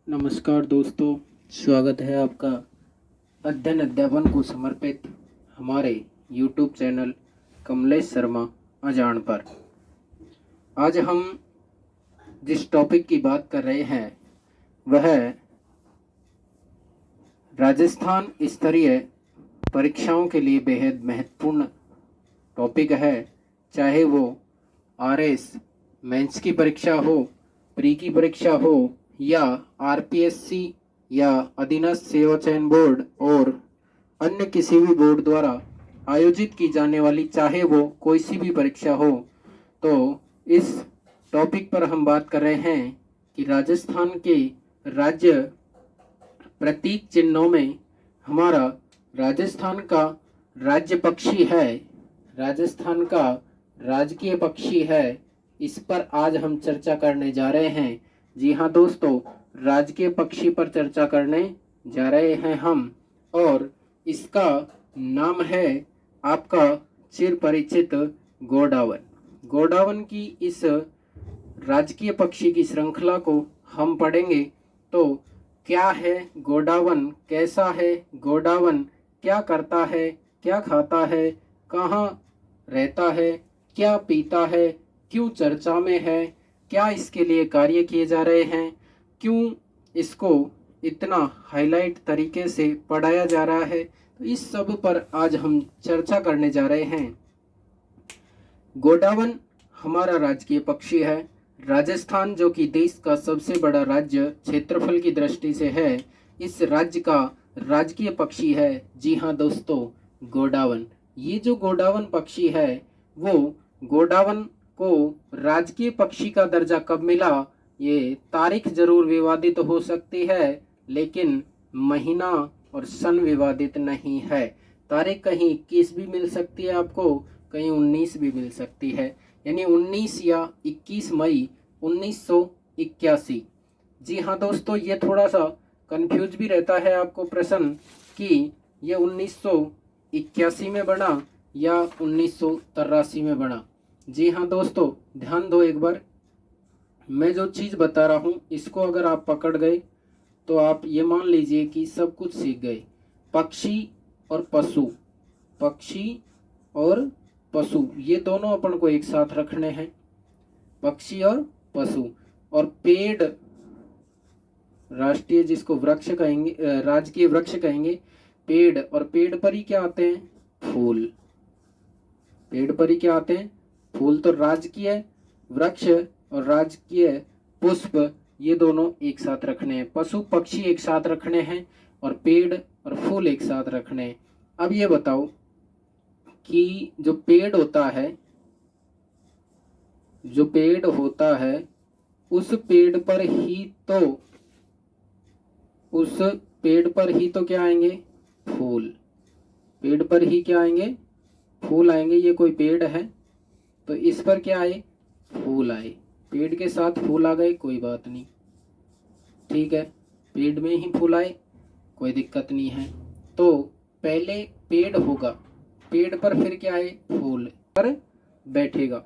नमस्कार दोस्तों, स्वागत है आपका अध्ययन अध्यापन को समर्पित हमारे YouTube चैनल कमलेश शर्मा अजान पर। आज हम जिस टॉपिक की बात कर रहे हैं वह राजस्थान स्तरीय परीक्षाओं के लिए बेहद महत्वपूर्ण टॉपिक है। चाहे वो RS मेंस की परीक्षा हो, प्री की परीक्षा हो या RPSC या अधीनस्थ सेवा चयन बोर्ड और अन्य किसी भी बोर्ड द्वारा आयोजित की जाने वाली चाहे वो कोई सी भी परीक्षा हो, तो इस टॉपिक पर हम बात कर रहे हैं कि राजस्थान के राज्य प्रतीक चिन्हों में हमारा राजस्थान का राज्य पक्षी है, राजस्थान का राजकीय पक्षी है। इस पर आज हम चर्चा करने जा रहे हैं। जी हाँ दोस्तों, राजकीय पक्षी पर चर्चा करने जा रहे हैं हम, और इसका नाम है आपका चिर परिचित गोडावन। गोडावन की इस राजकीय पक्षी की श्रृंखला को हम पढ़ेंगे। तो क्या है गोडावन, कैसा है गोडावन, क्या करता है, क्या खाता है, कहाँ रहता है, क्या पीता है, क्यों चर्चा में है, क्या इसके लिए कार्य किए जा रहे हैं, क्यों इसको इतना हाईलाइट तरीके से पढ़ाया जा रहा है, तो इस सब पर आज हम चर्चा करने जा रहे हैं। गोडावन हमारा राजकीय पक्षी है। राजस्थान जो कि देश का सबसे बड़ा राज्य क्षेत्रफल की दृष्टि से है, इस राज्य का राजकीय पक्षी है। जी हाँ दोस्तों, गोडावन। ये जो गोडावन पक्षी है वो गोडावन को राजकीय पक्षी का दर्जा कब मिला, ये तारीख जरूर विवादित हो सकती है, लेकिन महीना और सन विवादित नहीं है। तारीख कहीं 21 भी मिल सकती है आपको, कहीं 19 भी मिल सकती है, यानी 19 या 21 मई 1981। जी हाँ दोस्तों, ये थोड़ा सा कंफ्यूज भी रहता है आपको प्रश्न कि ये 1981 में बना या 1983 में बना। जी हाँ दोस्तों, ध्यान दो एक बार। मैं जो चीज़ बता रहा हूँ इसको अगर आप पकड़ गए तो आप ये मान लीजिए कि सब कुछ सीख गए। पक्षी और पशु, पक्षी और पशु ये दोनों अपन को एक साथ रखने हैं, पक्षी और पशु। और पेड़, राष्ट्रीय जिसको वृक्ष कहेंगे, राजकीय वृक्ष कहेंगे पेड़, और पेड़ पर ही क्या आते हैं, फूल। पेड़ पर ही क्या आते हैं, फूल। तो राजकीय वृक्ष और राजकीय पुष्प ये दोनों एक साथ रखने हैं, पशु पक्षी एक साथ रखने हैं और पेड़ और फूल एक साथ रखने हैं। अब ये बताओ कि जो पेड़ होता है, जो पेड़ होता है उस पेड़ पर ही तो, उस पेड़ पर ही तो क्या आएंगे, फूल। पेड़ पर ही क्या आएंगे, फूल आएंगे। ये कोई पेड़ है तो इस पर क्या आए, फूल आए। पेड़ के साथ फूल आ गए, कोई बात नहीं, ठीक है, पेड़ में ही फूल आए, कोई दिक्कत नहीं है। तो पहले पेड़ होगा, पेड़ पर फिर क्या है, फूल पर बैठेगा,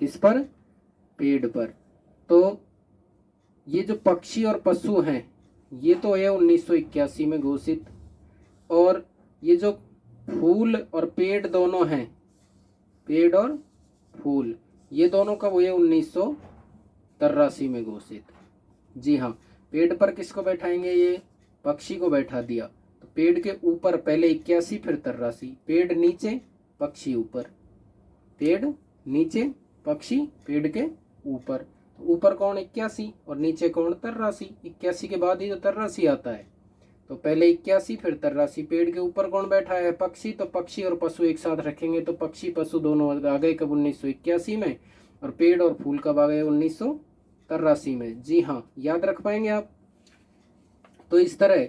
किस पर, पेड़ पर। तो ये जो पक्षी और पशु हैं ये तो है 1981 में घोषित, और ये जो फूल और पेड़ दोनों हैं, पेड़ और फूल ये दोनों कब हुए, 1983 में घोषित। जी हाँ, पेड़ पर किसको बैठाएंगे, ये पक्षी को बैठा दिया, तो पेड़ के ऊपर पहले 81 फिर 83, पेड़ नीचे पक्षी ऊपर, पेड़ नीचे पक्षी पेड़ के ऊपर। तो ऊपर कौन, 81, और नीचे कौन, 83। 81 के बाद ही तो 83 आता है, तो पहले 81 फिर 83। पेड़ के ऊपर कौन बैठा है, पक्षी, तो पक्षी और पशु एक साथ रखेंगे तो पक्षी पशु दोनों आ गए कब, 1981 में, और पेड़ और फूल कब आ गए, 1983 में। जी हाँ, याद रख पाएंगे आप। तो इस तरह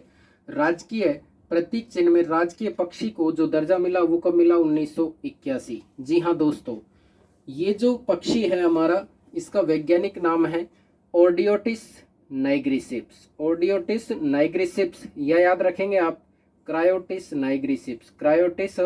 राजकीय प्रतीक चिन्ह में राजकीय पक्षी को जो दर्जा मिला वो कब मिला, 1981। जी हाँ दोस्तों, ये जो पक्षी है हमारा, इसका वैज्ञानिक नाम है ओडियोटिस नाइग्रिसिप्स। ओडियोटिस नाइग्रिसिप्स यह याद रखेंगे आप, क्रायोटिस नाइग्रिसिप्स, क्रायोटिस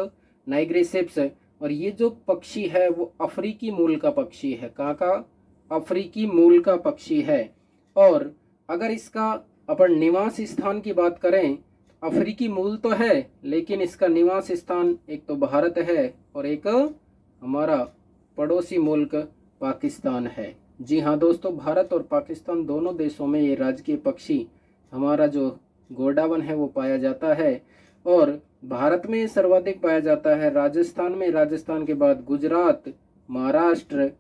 नाइग्रिसिप्स। और ये जो पक्षी है वो अफ्रीकी मूल का पक्षी है। कहाँ का, अफ्रीकी मूल का पक्षी है। और अगर इसका अपन निवास स्थान की बात करें, अफ्रीकी मूल तो है लेकिन इसका निवास स्थान एक तो भारत है और एक हमारा पड़ोसी मुल्क पाकिस्तान है। जी हाँ दोस्तों, भारत और पाकिस्तान दोनों देशों में ये राजकीय पक्षी हमारा जो गोडावन है वो पाया जाता है। और भारत में सर्वाधिक पाया जाता है राजस्थान में, राजस्थान के बाद गुजरात, महाराष्ट्र,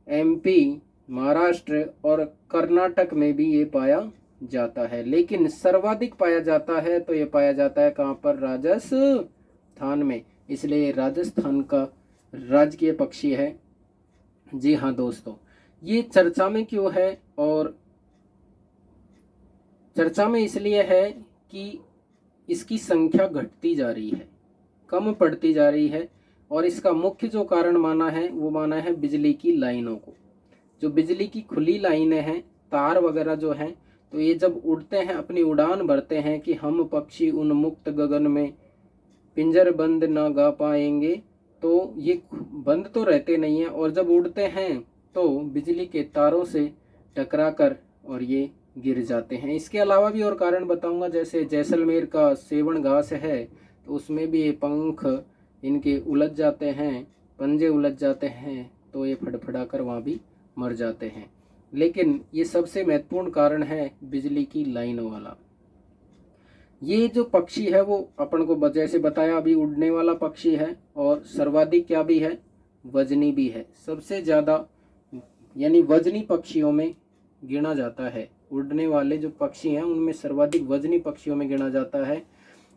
एमपी, महाराष्ट्र और कर्नाटक में भी ये पाया जाता है। लेकिन सर्वाधिक पाया जाता है तो ये पाया जाता है कहाँ पर? राजस्थान में, इसलिए राजस्थान का राजकीय पक्षी है। जी हाँ दोस्तों, ये चर्चा में क्यों है? और चर्चा में इसलिए है कि इसकी संख्या घटती जा रही है, कम पड़ती जा रही है। और इसका मुख्य जो कारण माना है वो माना है बिजली की लाइनों को। जो बिजली की खुली लाइनें हैं, तार वगैरह जो हैं, तो ये जब उड़ते हैं, अपनी उड़ान भरते हैं कि हम पक्षी उन्मुक्त गगन में पिंजर बंद ना गा पाएंगे, तो ये बंद तो रहते नहीं हैं और जब उड़ते हैं तो बिजली के तारों से टकराकर और ये गिर जाते हैं। इसके अलावा भी और कारण बताऊंगा, जैसे जैसलमेर का सेवण घास है तो उसमें भी ये पंख इनके उलझ जाते हैं, पंजे उलझ जाते हैं, तो ये फड़फड़ाकर वहाँ भी मर जाते हैं। लेकिन ये सबसे महत्वपूर्ण कारण है बिजली की लाइनों वाला। ये जो पक्षी है वो अपन को जैसे बताया अभी उड़ने वाला पक्षी है और सर्वाधिक क्या भी है? वजनी भी है। सबसे ज़्यादा यानी वजनी पक्षियों में गिना जाता है। उड़ने वाले जो पक्षी हैं उनमें सर्वाधिक वजनी पक्षियों में गिना जाता है।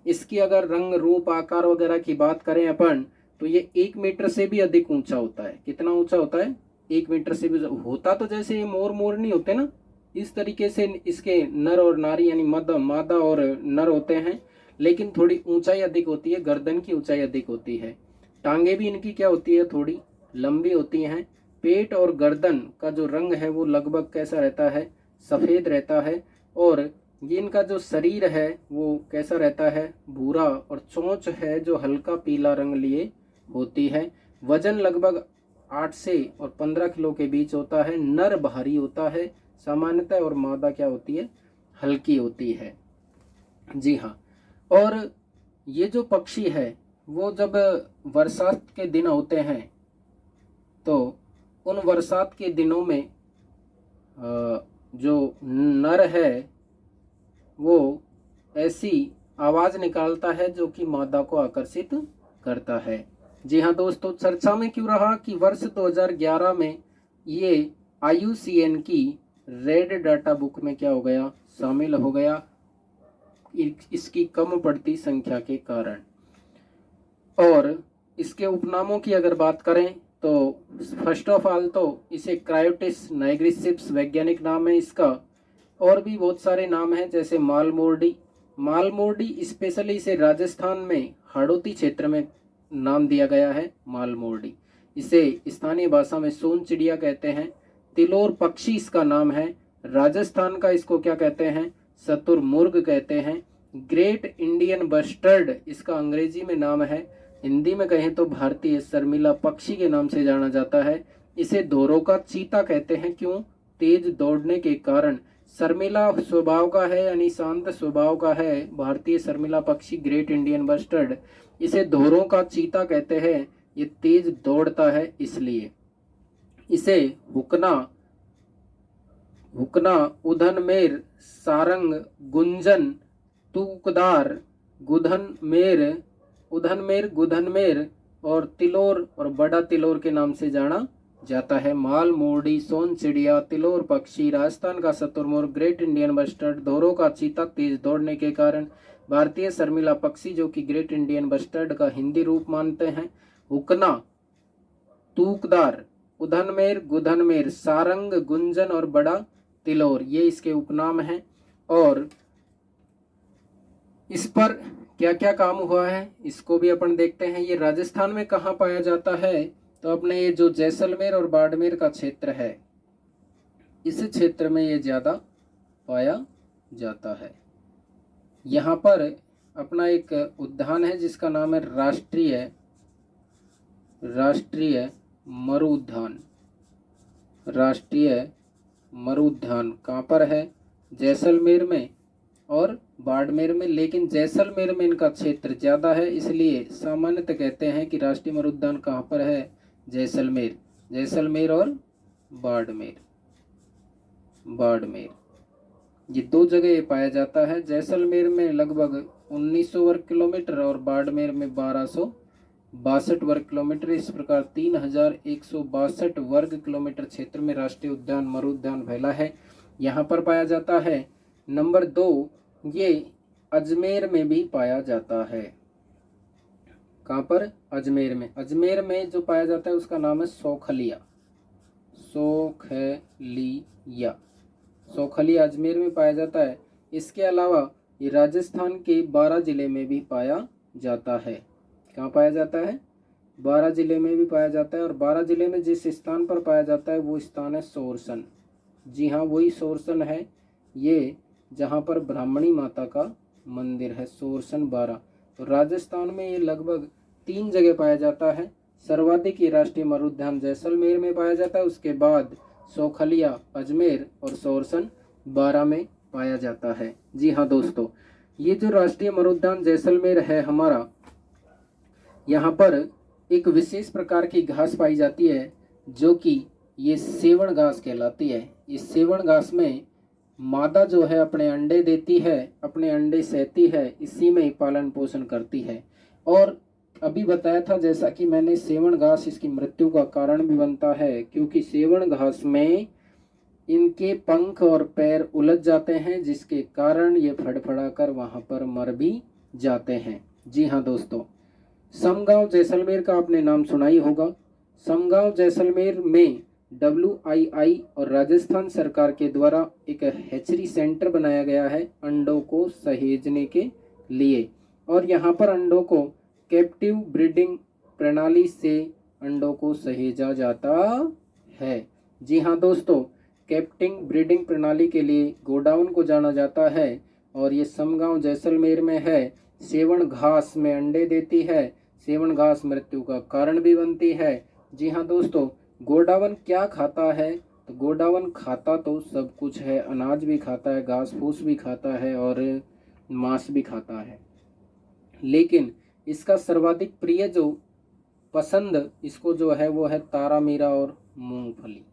इसकी अगर रंग रूप आकार वगैरह की बात करें अपन, तो ये 1 मीटर से भी अधिक ऊंचा होता है। कितना ऊंचा होता है? 1 मीटर से भी होता। तो जैसे ये मोर नहीं होते ना, इस तरीके से इसके नर और नारी यानी मादा और नर होते हैं, लेकिन थोड़ी ऊंचाई अधिक होती है, गर्दन की ऊंचाई अधिक होती है। टांगे भी इनकी क्या होती है? थोड़ी लंबी होती हैं। पेट और गर्दन का जो रंग है वो लगभग कैसा रहता है? सफ़ेद रहता है। और ये इनका जो शरीर है वो कैसा रहता है? भूरा। और चोंच है जो हल्का पीला रंग लिए होती है। वजन लगभग 8 से और 15 किलो के बीच होता है। नर भारी होता है सामान्यतः और मादा क्या होती है? हल्की होती है। जी हाँ। और ये जो पक्षी है वो जब बरसात के दिन होते हैं तो उन बरसात के दिनों में जो नर है वो ऐसी आवाज़ निकालता है जो कि मादा को आकर्षित करता है। जी हाँ दोस्तों, चर्चा में क्यों रहा कि वर्ष 2011 में ये IUCN की रेड डाटा बुक में क्या हो गया? शामिल हो गया, इसकी कम पड़ती संख्या के कारण। और इसके उपनामों की अगर बात करें तो फर्स्ट ऑफ ऑल तो इसे क्रायोटिस नाइग्रिसिप्स वैज्ञानिक नाम है इसका। और भी बहुत सारे नाम हैं, जैसे मालमोर्डी स्पेशली इसे राजस्थान में हाड़ौती क्षेत्र में नाम दिया गया है मालमोर्डी। इसे स्थानीय भाषा में सोन चिड़िया कहते हैं। तिलोर पक्षी इसका नाम है। राजस्थान का इसको क्या कहते हैं? शतुरमुर्ग कहते हैं। ग्रेट इंडियन बस्टर्ड इसका अंग्रेजी में नाम है। हिंदी में कहें तो भारतीय शर्मिला पक्षी के नाम से जाना जाता है। इसे धोरों का चीता कहते हैं। क्यों? तेज दौड़ने के कारण। शर्मिला स्वभाव का है यानी शांत स्वभाव का है भारतीय शर्मिला पक्षी ग्रेट इंडियन बस्टर्ड। इसे धोरों का चीता कहते हैं, ये तेज दौड़ता है इसलिए। इसे हुकना, उधनमेर, सारंग, गुंजन, तूकदार, गुधनमेर और तिलोर और बड़ा तिलोर के नाम से जाना जाता है। मालमोर्डी, सोन चिड़िया, तिलोर पक्षी, राजस्थान का शतुरमुर्ग, ग्रेट इंडियन बस्टर्ड, धोरों का चीता तेज दौड़ने के कारण, भारतीय शर्मिला पक्षी जो कि ग्रेट इंडियन बस्टर्ड का हिंदी रूप मानते हैं, हुकना, तूकदार, उधनमेर, गुधनमेर, सारंग, गुंजन और बड़ा तिलोर, ये इसके उपनाम हैं। और इस पर क्या क्या काम हुआ है इसको भी अपन देखते हैं। ये राजस्थान में कहाँ पाया जाता है? तो अपने ये जो जैसलमेर और बाड़मेर का क्षेत्र है, इस क्षेत्र में ये ज़्यादा पाया जाता है। यहाँ पर अपना एक उद्यान है जिसका नाम है राष्ट्रीय मरु उद्यान। कहाँ पर है? जैसलमेर में और बाड़मेर में, लेकिन जैसलमेर में इनका क्षेत्र ज़्यादा है, इसलिए सामान्यतः कहते हैं कि राष्ट्रीय मृद उद्यान कहाँ पर है, जैसलमेर। जैसलमेर और बाड़मेर, बाड़मेर ये दो जगह ये पाया जाता है। जैसलमेर में लगभग 1900 वर्ग किलोमीटर और बाड़मेर में 1262 वर्ग किलोमीटर। इस प्रकार 3162 वर्ग किलोमीटर क्षेत्र में राष्ट्रीय उद्यान मरु उद्यान फैला है, यहाँ पर पाया जाता है। नंबर 2, ये अजमेर में भी पाया जाता है। कहाँ पर, अजमेर में। अजमेर में जो पाया जाता है उसका नाम है सौखलिया, सौखलिया, सौखलिया अजमेर में पाया जाता है। इसके अलावा ये राजस्थान के 12 जिले में भी पाया जाता है। कहाँ पाया जाता है, 12 जिले में भी पाया जाता है। और 12 जिले में जिस स्थान पर पाया जाता है वो स्थान है सोरसन। जी हाँ, वही सोरसन है ये, जहाँ पर ब्राह्मणी माता का मंदिर है, सोरसन 12। तो राजस्थान में ये लगभग 3 जगह पाया जाता है। सर्वाधिक ये राष्ट्रीय मरु उद्यान जैसलमेर में पाया जाता है, उसके बाद सौखलिया, अजमेर और सोरसन 12 में पाया जाता है। जी हाँ दोस्तों, ये जो राष्ट्रीय मरु उद्यान जैसलमेर है हमारा, यहाँ पर एक विशेष प्रकार की घास पाई जाती है जो कि ये सेवण घास कहलाती है। इस सेवण घास में मादा जो है अपने अंडे देती है, अपने अंडे सहती है, इसी में ही पालन पोषण करती है। और अभी बताया था जैसा कि मैंने, सेवण घास इसकी मृत्यु का कारण भी बनता है, क्योंकि सेवण घास में इनके पंख और पैर उलझ जाते हैं, जिसके कारण ये फड़फड़ा कर वहाँ पर मर भी जाते हैं। जी हाँ दोस्तों, समगांव जैसलमेर का आपने नाम सुना ही होगा। समगांव जैसलमेर में WII और राजस्थान सरकार के द्वारा एक हैचरी सेंटर बनाया गया है अंडों को सहेजने के लिए। और यहाँ पर अंडों को कैप्टिव ब्रीडिंग प्रणाली से अंडों को सहेजा जाता है। जी हाँ दोस्तों, कैप्टिव ब्रीडिंग प्रणाली के लिए गोडाउन को जाना जाता है और ये समगांव जैसलमेर में है। सेवण घास में अंडे देती है, सेवण घास मृत्यु का कारण भी बनती है। जी हाँ दोस्तों, गोडावन क्या खाता है, तो गोडावन खाता तो सब कुछ है, अनाज भी खाता है, घास फूस भी खाता है और मांस भी खाता है, लेकिन इसका सर्वाधिक प्रिय जो पसंद इसको जो है वो है तारामीरा और मूंगफली।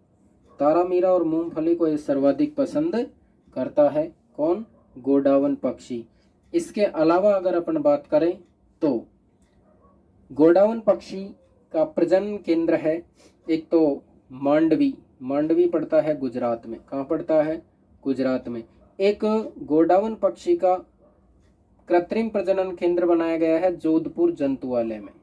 तारामीरा और मूंगफली को ये सर्वाधिक पसंद करता है। कौन, गोडावन पक्षी। इसके अलावा अगर अपन बात करें तो गोडावन पक्षी का प्रजनन केंद्र है एक तो मांडवी, मांडवी पड़ता है गुजरात में। कहाँ पड़ता है, गुजरात में। एक गोडावन पक्षी का कृत्रिम प्रजनन केंद्र बनाया गया है जोधपुर जंतुआलय में।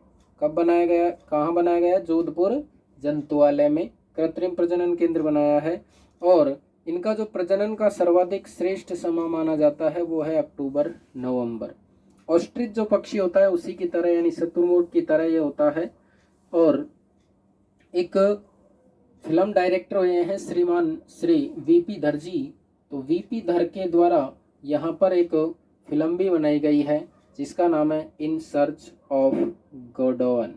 कब बनाया गया, कहाँ बनाया गया, जोधपुर जंतुआलय में कृत्रिम प्रजनन केंद्र बनाया है। और इनका जो प्रजनन का सर्वाधिक श्रेष्ठ समय माना जाता है वो है अक्टूबर नवंबर। ऑस्ट्रिच जो पक्षी होता है उसी की तरह, यानी शुतुरमुर्ग की तरह ये होता है। और एक फिल्म डायरेक्टर हुए हैं श्रीमान श्री VP धर जी। तो VP धर के द्वारा यहाँ पर एक फिल्म भी बनाई गई है जिसका नाम है इन सर्च ऑफ गोडावन।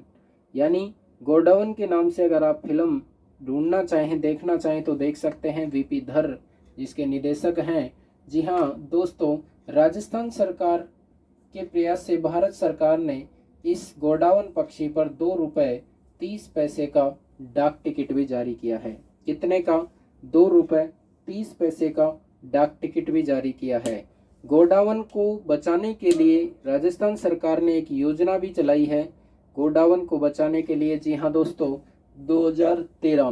यानी गोडावन के नाम से अगर आप फिल्म ढूंढना चाहें, देखना चाहें तो देख सकते हैं। VP धर जिसके निर्देशक हैं। जी हाँ दोस्तों, राजस्थान सरकार के प्रयास से भारत सरकार ने इस गोडावन पक्षी पर 2 रुपये 30 पैसे का डाक टिकट भी जारी किया है। कितने का, 2 रुपये 30 पैसे का डाक टिकट भी जारी किया है। गोडावन को बचाने के लिए राजस्थान सरकार ने एक योजना भी चलाई है गोडावन को बचाने के लिए। जी हाँ दोस्तों, 2013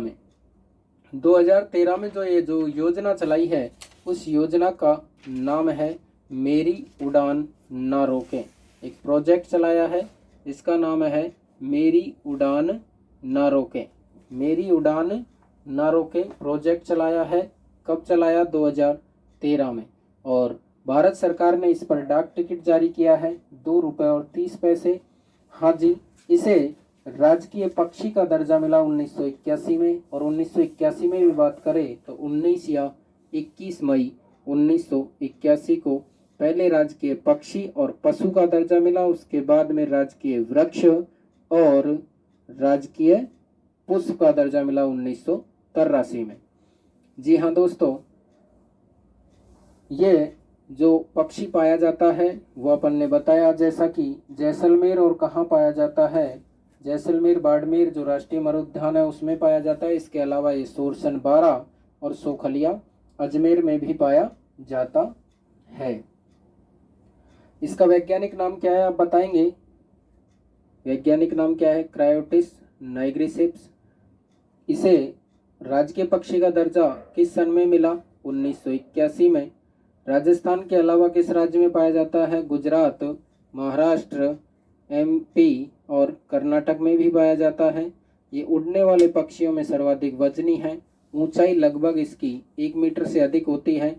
में जो ये जो योजना चलाई है उस योजना का नाम है मेरी उड़ान ना रोकें। एक प्रोजेक्ट चलाया है, इसका नाम है मेरी उड़ान ना रोकें। मेरी उड़ान ना रोकें प्रोजेक्ट चलाया है। कब चलाया, 2013 में। और भारत सरकार ने इस पर डाक टिकट जारी किया है, 2 रुपये और 30 पैसे। हाँ जी, इसे राजकीय पक्षी का दर्जा मिला 1981 में। और 1981 में भी बात करें तो 19 या 21 मई 1981 को पहले राजकीय पक्षी और पशु का दर्जा मिला। उसके बाद में राजकीय वृक्ष और राजकीय पुष्प का दर्जा मिला 1983 में। जी हाँ दोस्तों, ये जो पक्षी पाया जाता है वो अपन ने बताया, जैसा कि जैसलमेर और कहाँ पाया जाता है, जैसलमेर बाड़मेर जो राष्ट्रीय मरुद्यान है उसमें पाया जाता है। इसके अलावा ये सुरसन बारा और सोखलिया अजमेर में भी पाया जाता है। इसका वैज्ञानिक नाम क्या है आप बताएंगे? वैज्ञानिक नाम क्या है? क्रायोटिस नाइग्रिसेप्स। इसे राजकीय पक्षी का दर्जा किस सन में मिला? 1981 में। राजस्थान के अलावा किस राज्य में पाया जाता है? गुजरात, महाराष्ट्र, एमपी और कर्नाटक में भी पाया जाता है। ये उड़ने वाले पक्षियों में सर्वाधिक वजनी है। ऊंचाई लगभग इसकी 1 मीटर से अधिक होती है।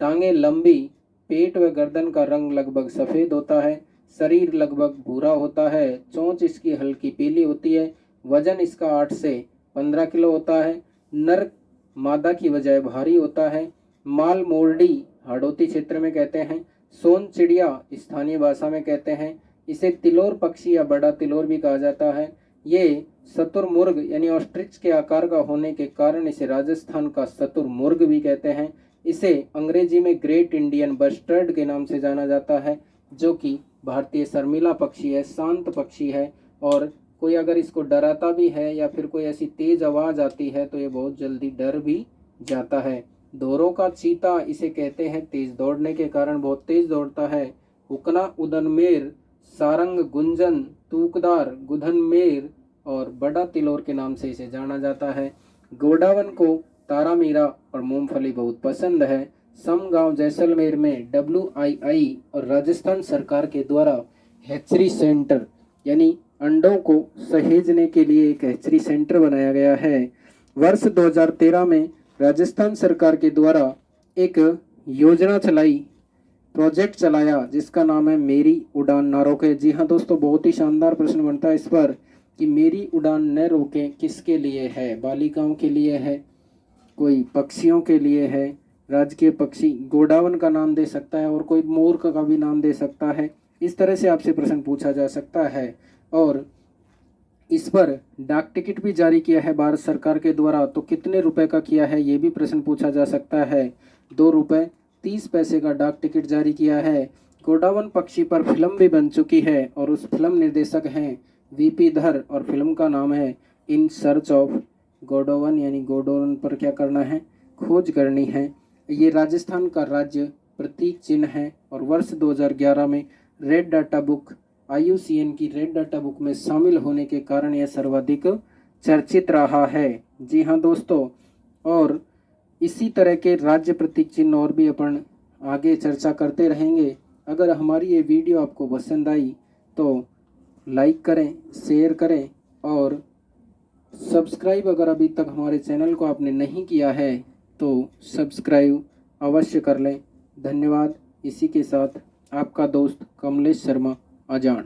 टांगे लंबी, पेट व गर्दन का रंग लगभग सफ़ेद होता है। शरीर लगभग भूरा होता है। चोंच इसकी हल्की पीली होती है। वजन इसका 8 से 15 किलो होता है। नर मादा की बजाय भारी होता है। माल मोरडी हाड़ौती क्षेत्र में कहते हैं। सोन चिड़िया स्थानीय भाषा में कहते हैं। इसे तिलोर पक्षी या बड़ा तिलोर भी कहा जाता है। ये शतुरमुर्ग यानी ऑस्ट्रिच के आकार का होने के कारण इसे राजस्थान का शतुरमुर्ग भी कहते हैं। इसे अंग्रेजी में ग्रेट इंडियन बस्टर्ड के नाम से जाना जाता है, जो कि भारतीय शर्मिला पक्षी है, शांत पक्षी है। और कोई अगर इसको डराता भी है या फिर कोई ऐसी तेज आवाज़ आती है तो ये बहुत जल्दी डर भी जाता है। दौरों का चीता इसे कहते हैं, तेज दौड़ने के कारण बहुत तेज दौड़ता है। हुकना उदनमेर, सारंग गुंजन, तूकदार गुधनमेर और बड़ा तिलोर के नाम से इसे जाना जाता है। गोडावन को तारामीरा और मूंगफली बहुत पसंद है। समगांव जैसलमेर में WII और राजस्थान सरकार के द्वारा हैचरी सेंटर यानी अंडों को सहेजने के लिए एक हैचरी सेंटर बनाया गया है। वर्ष 2013 में राजस्थान सरकार के द्वारा एक योजना चलाई, प्रोजेक्ट चलाया, जिसका नाम है मेरी उड़ान ना रोके। जी हाँ दोस्तों, बहुत ही शानदार प्रश्न बनता है इस पर कि मेरी उड़ान न रोके किसके लिए है? बालिकाओं के लिए है, कोई पक्षियों के लिए है। राजकीय पक्षी गोडावन का नाम दे सकता है और कोई मोर का भी नाम दे सकता है। इस तरह से आपसे प्रश्न पूछा जा सकता है। और इस पर डाक टिकट भी जारी किया है भारत सरकार के द्वारा, तो कितने रुपए का किया है ये भी प्रश्न पूछा जा सकता है। 2 रुपये 30 पैसे का डाक टिकट जारी किया है। गोडावन पक्षी पर फिल्म भी बन चुकी है और उस फिल्म निर्देशक हैं VP धर और फिल्म का नाम है इन सर्च ऑफ गोडावन, यानी गोडावन पर क्या करना है? खोज करनी है। ये राजस्थान का राज्य प्रतीक चिन्ह है और वर्ष 2011 में रेड डाटा बुक IUCN की रेड डाटा बुक में शामिल होने के कारण यह सर्वाधिक चर्चित रहा है। जी हाँ दोस्तों, और इसी तरह के राज्य प्रतीक चिन्ह और भी अपन आगे चर्चा करते रहेंगे। अगर हमारी ये वीडियो आपको पसंद आई तो लाइक करें, शेयर करें और सब्सक्राइब अगर अभी तक हमारे चैनल को आपने नहीं किया है तो सब्सक्राइब अवश्य कर लें। धन्यवाद। इसी के साथ आपका दोस्त कमलेश शर्मा अजान।